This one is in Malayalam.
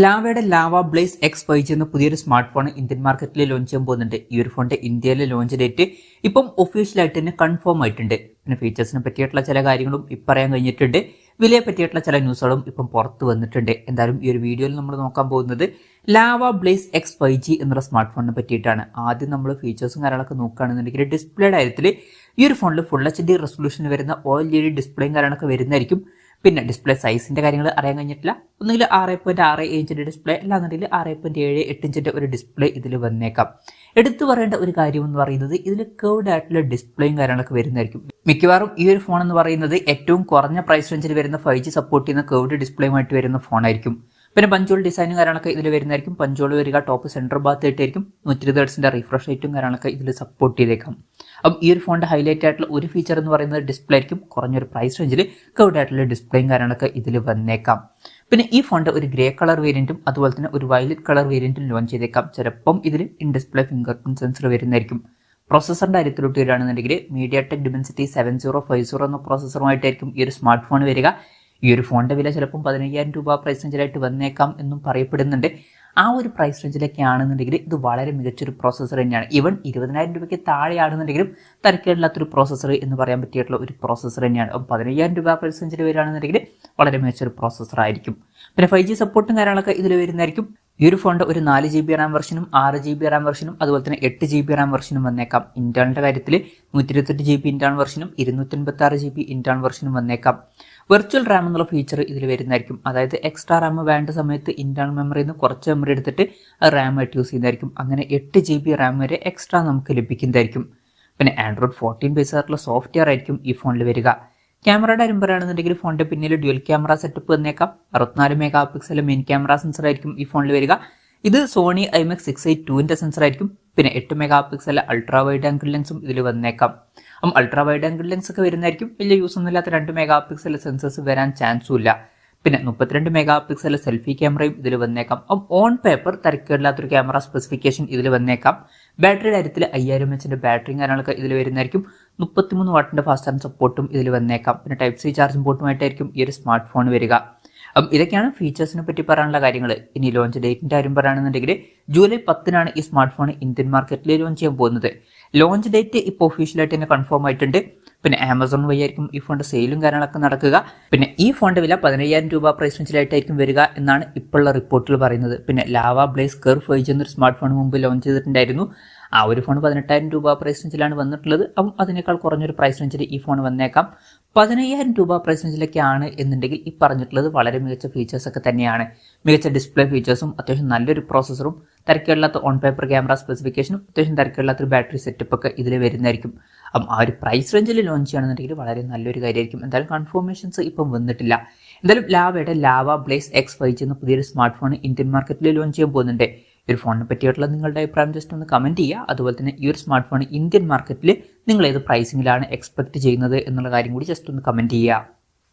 ലാവയുടെ ലാവ ബ്ലേസ് X5G എന്ന പുതിയൊരു സ്മാർട്ട് ഫോൺ ഇന്ത്യൻ മാർക്കറ്റിൽ ലോഞ്ച് ചെയ്യാൻ പോകുന്നുണ്ട്. ഈ ഒരു ഫോണിന്റെ ഇന്ത്യയിലെ ലോഞ്ച് ഡേറ്റ് ഇപ്പം ഒഫീഷ്യലായിട്ട് തന്നെ കൺഫേം ആയിട്ടുണ്ട്. പിന്നെ ഫീച്ചേഴ്സിനെ പറ്റിയിട്ടുള്ള ചില കാര്യങ്ങളും ഇപ്പം പറയാൻ കഴിഞ്ഞിട്ടുണ്ട്. വിലയെ പറ്റിയിട്ടുള്ള ചില ന്യൂസുകളും ഇപ്പം പുറത്ത് വന്നിട്ടുണ്ട്. എന്തായാലും ഈ ഒരു വീഡിയോയിൽ നമ്മൾ നോക്കാൻ പോകുന്നത് ലാവ ബ്ലേസ് X5G എന്നുള്ള സ്മാർട്ട് ഫോണിനെ പറ്റിയിട്ടാണ്. ആദ്യം നമ്മൾ ഫീച്ചേഴ്സും കാര്യങ്ങളൊക്കെ നോക്കുകയാണെന്നുണ്ടെങ്കിൽ ഡിസ്പ്ലേയുടെ കാര്യത്തിൽ ഈ ഒരു ഫോണിൽ ഫുൾ HD റെസൊല്യൂഷൻ വരുന്ന OLED ഡിസ്പ്ലേയും കാര്യങ്ങളൊക്കെ വരുന്നതായിരിക്കും. പിന്നെ ഡിസ്പ്ലേ സൈസിന്റെ കാര്യങ്ങൾ അറിയാൻ കഴിഞ്ഞിട്ടില്ല. ഒന്നുകിൽ 6.6 ഇഞ്ചിന്റെ ഡിസ്പ്ലേ, അല്ലാന്നുണ്ടെങ്കിൽ 6.78 ഇഞ്ചിന്റെ ഒരു ഡിസ്പ്ലേ ഇതിൽ വന്നേക്കാം. എടുത്തു പറയേണ്ട ഒരു കാര്യം എന്ന് പറയുന്നത് ഇതിൽ കർവ്ഡ് ആയിട്ടുള്ള ഡിസ്പ്ലേയും കാര്യങ്ങളൊക്കെ വരുന്നതായിരിക്കും. മിക്കവാറും ഈ ഒരു ഫോൺ എന്ന് പറയുന്നത് ഏറ്റവും കുറഞ്ഞ പ്രൈസ് റേഞ്ചിൽ വരുന്ന 5G സപ്പോർട്ട് ചെയ്യുന്ന കർവ്ഡ് ഡിസ്പ്ലേയുമായിട്ട് വരുന്ന ഫോണായിരിക്കും. പിന്നെ പഞ്ചോൾ ഡിസൈനും കാര്യങ്ങളൊക്കെ ഇതിൽ വരുന്നതായിരിക്കും. പഞ്ചോൾ വരിക ടോപ്പ് സെൻറ്റർ ഭാഗത്ത് ആയിട്ടായിരിക്കും. 120 ഹെർട്സിന്റെ റിഫ്രഷ് റേറ്റും കാര്യങ്ങളൊക്കെ ഇതിൽ സപ്പോർട്ട് ചെയ്തേക്കാം. അപ്പം ഈ ഒരു ഫോണിന്റെ ഹൈലൈറ്റ് ആയിട്ടുള്ള ഒരു ഫീച്ചർ എന്ന് പറയുന്നത് ഡിസ്പ്ലേ ആയിരിക്കും. കുറഞ്ഞൊരു പ്രൈസ് റേഞ്ചിൽ കർവ്ഡ് ആയിട്ടുള്ള ഡിസ്പ്ലേയും കാര്യങ്ങളൊക്കെ ഇതിൽ വന്നേക്കാം. പിന്നെ ഈ ഫോണിന്റെ ഒരു ഗ്രേ കളർ വേരിയന്റും അതുപോലെ തന്നെ ഒരു വയലറ്റ് കളർ വേരിയന്റും ലോഞ്ച് ചെയ്തേക്കാം. ചിലപ്പം ഇതിൽ in display finger print sensor വരുന്നതായിരിക്കും. പ്രോസസറിന്റെ കാര്യത്തിലോട്ട് വരികയാണെന്നുണ്ടെങ്കിൽ MediaTek Dimensity 7050 എന്ന പ്രോസസറുമായിട്ടായിരിക്കും ഈ ഒരു സ്മാർട്ട് ഫോൺ വരിക. ഈ ഒരു ഫോണിന്റെ വില ചിലപ്പം 15,000 രൂപ പ്രൈസ് റേഞ്ചിലായിട്ട് വന്നേക്കാം എന്നും പറയപ്പെടുന്നുണ്ട്. ആ ഒരു പ്രൈസ് റേഞ്ചിലൊക്കെ ആണെന്നുണ്ടെങ്കിൽ ഇത് വളരെ മികച്ചൊരു പ്രോസസർ തന്നെയാണ്. ഈവൻ 20,000 രൂപയ്ക്ക് താഴെയാണെന്നുണ്ടെങ്കിലും തരക്കേടില്ലാത്തൊരു പ്രോസസർ എന്ന് പറയാൻ പറ്റിയിട്ടുള്ള ഒരു പ്രോസസർ തന്നെയാണ്. അപ്പം 15,000 രൂപ പ്രൈസ് റേഞ്ചിൽ വരികയാണെന്നുണ്ടെങ്കിൽ വളരെ മികച്ചൊരു പ്രോസസർ ആയിരിക്കും. പിന്നെ 5G സപ്പോർട്ടും കാര്യങ്ങളൊക്കെ ഇതിൽ വരുന്നതായിരിക്കും. ഈ ഒരു ഫോണിന്റെ ഒരു 4GB റാം വെർഷനും 6GB റാം വെർഷനും അതുപോലെ തന്നെ 8GB റാം വെർഷനും വന്നേക്കാം. ഇന്റേണലിന്റെ കാര്യത്തിൽ 128GB ഇന്റേണൽ വെർഷനും 256GB ഇന്റേണൽ വെർഷനും വന്നേക്കാം. വെർച്വൽ റാം എന്നുള്ള ഫീച്ചർ ഇതിൽ വരുന്നതായിരിക്കും. അതായത് എക്സ്ട്രാ റാം വേണ്ട സമയത്ത് ഇന്റേണൽ മെമ്മറിയിൽ നിന്ന് കുറച്ച് മെമ്മറി എടുത്തിട്ട് റാം ആയിട്ട് യൂസ് ചെയ്യുന്നതായിരിക്കും. അങ്ങനെ 8GB റാം വരെ എക്സ്ട്രാ നമുക്ക് ലഭിക്കുന്നതായിരിക്കും. പിന്നെ ആൻഡ്രോയിഡ് 14 ബേസ് ആയിട്ടുള്ള സോഫ്റ്റ്വെയർ ആയിരിക്കും ഈ ഫോണിൽ വരിക. ക്യാമറയുടെ കാര്യം പറയുകയാണെന്നുണ്ടെങ്കിൽ ഫോണിന്റെ പിന്നിൽ ഡ്യുവൽ ക്യാമറ സെറ്റപ്പ് വന്നേക്കാം. 64 mega pixel main camera sensor ആയിരിക്കും ഈ ഫോണിൽ വരിക. ഇത് സോണി IMX 682ന്റെ സെൻസർ ആയിരിക്കും. പിന്നെ 8 mega pixel ultra wide angle ലെൻസും ഇതിൽ വന്നേക്കാം. അൾട്രാ വൈഡ് ആംഗിൾ ലെൻസ് ഒക്കെ വരുന്നതായിരിക്കും. വലിയ യൂസ് ഒന്നുമില്ലാത്ത 2 മെഗാ പിക്സൽ സെൻസേഴ്സ് വരാൻ ചാൻസും ഇല്ല. പിന്നെ 32 മെഗാ പിക്സൽ സെൽഫി ക്യാമറയും ഇതിൽ വന്നേക്കാം. ഓൺ പേപ്പർ തരക്കേടില്ലാത്തൊരു ക്യാമറ സ്പെസിഫിക്കേഷൻ ഇതിൽ വന്നേക്കാം. ബാറ്ററിയുടെ കാര്യത്തിൽ 5000 mAh ബാറ്ററിയും കാര്യങ്ങളൊക്കെ ഇതിൽ വരുന്നതായിരിക്കും. 33 വാട്ടിന്റെ ഫാസ്റ്റ് ചാർജ് സപ്പോർട്ടും ഇതിൽ വന്നേക്കാം. പിന്നെ Type C ചാർജിംഗ് പോർട്ടുമായിട്ടായിരിക്കും ഈ ഒരു സ്മാർട്ട് ഫോൺ വരിക. ഇതൊക്കെയാണ് ഫീച്ചേഴ്സിനെ പറ്റി പറയാനുള്ള കാര്യങ്ങൾ. ഇനി ലോഞ്ച് ഡേറ്റിന്റെ കാര്യം പറയുകയാണെന്നുണ്ടെങ്കിൽ ജൂലൈ 10 ഈ സ്മാർട്ട് ഫോൺ ഇന്ത്യൻ മാർക്കറ്റിൽ ലോഞ്ച് ചെയ്യാൻ പോകുന്നത്. ലോഞ്ച് ഡേറ്റ് ഇപ്പോൾ ഒഫീഷ്യലായിട്ട് തന്നെ കൺഫേം ആയിട്ടുണ്ട്. പിന്നെ ആമസോൺ വഴി ആയിരിക്കും ഈ ഫോണിന്റെ സെയിലും കാര്യങ്ങളൊക്കെ നടക്കുക. പിന്നെ ഈ ഫോണിന്റെ വില 15,000 രൂപ പ്രൈസ് റേഞ്ചിലായിട്ടായിരിക്കും വരിക എന്നാണ് ഇപ്പോഴുള്ള റിപ്പോർട്ടിൽ പറയുന്നത്. പിന്നെ ലാവ ബ്ലേസ് കർവ് 5G എന്നൊരു സ്മാർട്ട് ഫോൺ മുമ്പ് ലോഞ്ച് ചെയ്തിട്ടുണ്ടായിരുന്നു. ആ ഒരു ഫോൺ 18,000 രൂപ പ്രൈസ് റേഞ്ചിലാണ് വന്നിട്ടുള്ളത്. അപ്പം അതിനേക്കാൾ കുറഞ്ഞൊരു പ്രൈസ് റേഞ്ചിൽ ഈ ഫോൺ വന്നേക്കാം. 15,000 രൂപ പ്രൈസ് റേഞ്ചിലൊക്കെയാണ് എന്നുണ്ടെങ്കിൽ ഈ പറഞ്ഞിട്ടുള്ളത് വളരെ മികച്ച ഫീച്ചേഴ്സ് ഒക്കെ തന്നെയാണ്. മികച്ച ഡിസ്പ്ലേ ഫീച്ചേഴ്സും അത്യാവശ്യം നല്ലൊരു പ്രോസസറും തരക്കേടില്ലാത്ത ഓൺ പേപ്പർ ക്യാമറ സ്പെസിഫിക്കേഷനും അത്യാവശ്യം തരക്കേടില്ലാത്തൊരു ബാറ്ററി സെറ്റപ്പ് ഒക്കെ ഇതിൽ വരുന്നതായിരിക്കും. അപ്പം ആ ഒരു പ്രൈസ് റേഞ്ചിൽ ലോഞ്ച് ചെയ്യുകയാണെന്നുണ്ടെങ്കിൽ വളരെ നല്ലൊരു കാര്യമായിരിക്കും. എന്തായാലും കൺഫർമേഷൻസ് ഇപ്പം വന്നിട്ടില്ല. എന്തായാലും ലാവയുടെ ലാവ ബ്ലേസ് X5G എന്ന പുതിയൊരു സ്മാർട്ട് ഫോൺ ഇന്ത്യൻ മാർക്കറ്റിൽ ലോഞ്ച് ചെയ്യാൻ പോകുന്നുണ്ട്. ഈ ഒരു ഫോണിനെ പറ്റിയിട്ടുള്ള നിങ്ങളുടെ അഭിപ്രായം ജസ്റ്റ് ഒന്ന് കമന്റ് ചെയ്യുക. അതുപോലെ തന്നെ ഈ ഒരു സ്മാർട്ട് ഫോൺ ഇന്ത്യൻ മാർക്കറ്റിൽ നിങ്ങൾ ഏത് പ്രൈസിങ്ങിലാണ് എക്സ്പെക്ട് ചെയ്യുന്നത് എന്നുള്ള കാര്യം കൂടി ജസ്റ്റ് ഒന്ന് കമന്റ് ചെയ്യുക.